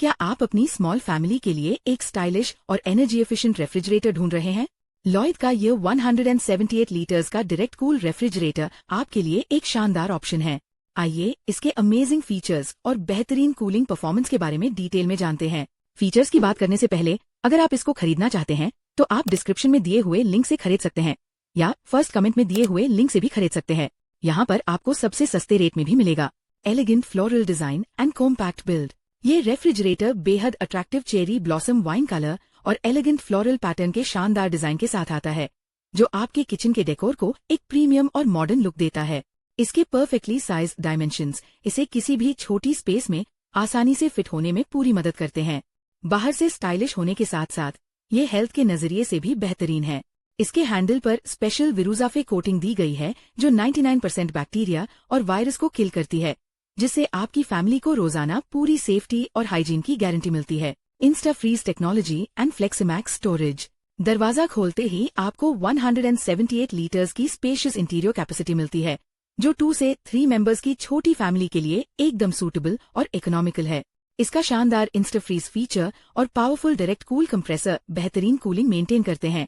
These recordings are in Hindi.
क्या आप अपनी स्मॉल फैमिली के लिए एक स्टाइलिश और एनर्जी एफिशिएंट रेफ्रिजरेटर ढूंढ रहे हैं? लॉयड का ये 178 लीटर्स का डायरेक्ट कूल रेफ्रिजरेटर आपके लिए एक शानदार ऑप्शन है। आइए इसके अमेजिंग फीचर्स और बेहतरीन कूलिंग परफॉर्मेंस के बारे में डिटेल में जानते हैं। फीचर्स की बात करने से पहले अगर आप इसको खरीदना चाहते हैं तो आप डिस्क्रिप्शन में दिए हुए लिंक से खरीद सकते हैं या फर्स्ट कमेंट में दिए हुए लिंक से भी खरीद सकते हैं। यहाँ पर आपको सबसे सस्ते रेट में भी मिलेगा। Elegant floral design and compact build. ये रेफ्रिजरेटर बेहद attractive cherry blossom wine colour और एलिगेंट फ्लोरल पैटर्न के शानदार डिजाइन के साथ आता है, जो आपके किचन के डेकोर को एक प्रीमियम और मॉडर्न लुक देता है। इसके परफेक्टली साइज डायमेंशंस इसे किसी भी छोटी स्पेस में आसानी से फिट होने में पूरी मदद करते हैं। बाहर से स्टाइलिश होने के साथ साथ ये हेल्थ के नजरिए से भी बेहतरीन है। इसके हैंडल पर स्पेशल विरुजाफे कोटिंग दी गई है जो 99% बैक्टीरिया और वायरस को किल करती है, जिससे आपकी फैमिली को रोजाना पूरी सेफ्टी और हाइजीन की गारंटी मिलती है। Insta freeze technology and FlexiMax storage. दरवाजा खोलते ही आपको 178 लीटर्स की स्पेशियस इंटीरियर कैपेसिटी मिलती है, जो 2 से 3 मेंबर्स की छोटी फैमिली के लिए एकदम सूटेबल और इकोनॉमिकल है। इसका शानदार इंस्टा फ्रीज फीचर और पावरफुल डायरेक्ट कूल कंप्रेसर बेहतरीन कूलिंग मेंटेन करते हैं,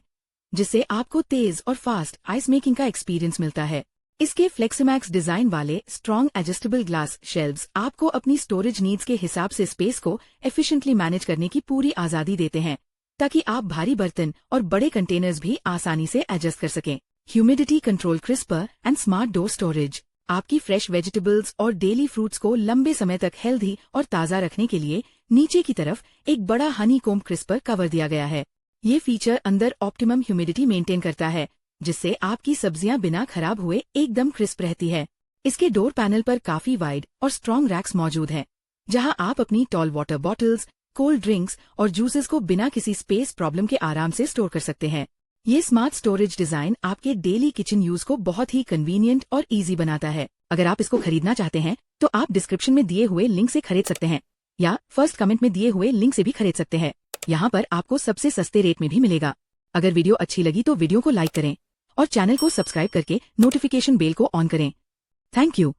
जिससे आपको तेज और फास्ट आइस मेकिंग का एक्सपीरियंस मिलता है। इसके फ्लेक्सिमैक्स डिजाइन वाले स्ट्रॉन्ग एडजस्टेबल ग्लास शेल्व्स आपको अपनी स्टोरेज नीड्स के हिसाब से स्पेस को एफिशिएंटली मैनेज करने की पूरी आजादी देते हैं, ताकि आप भारी बर्तन और बड़े कंटेनर्स भी आसानी से एडजस्ट कर सकें। Humidity control crisper and smart door storage. आपकी फ्रेश वेजिटेबल्स और डेली फ्रूट्स को लंबे समय तक हेल्दी और ताज़ा रखने के लिए नीचे की तरफ एक बड़ा हनी कोम्ब क्रिस्पर कवर दिया गया है। ये फीचर अंदर ऑप्टिमम ह्यूमिडिटी मेंटेन करता है, जिससे आपकी सब्जियां बिना खराब हुए एकदम क्रिस्प रहती है। इसके डोर पैनल पर काफी वाइड और स्ट्रॉन्ग रैक्स मौजूद हैं, जहां आप अपनी tall water bottles, cold drinks और जूसेस को बिना किसी स्पेस प्रॉब्लम के आराम से स्टोर कर सकते हैं। ये स्मार्ट स्टोरेज डिजाइन आपके डेली किचन यूज को बहुत ही कन्वीनियंट और इजी बनाता है। अगर आप इसको खरीदना चाहते हैं तो आप डिस्क्रिप्शन में दिए हुए लिंक से खरीद सकते हैं या फर्स्ट कमेंट में दिए हुए लिंक से भी खरीद सकते हैं। यहाँ पर आपको सबसे सस्ते रेट में भी मिलेगा। अगर वीडियो अच्छी लगी तो वीडियो को लाइक करें और चैनल को सब्सक्राइब करके नोटिफिकेशन बेल को ऑन करें। Thank you.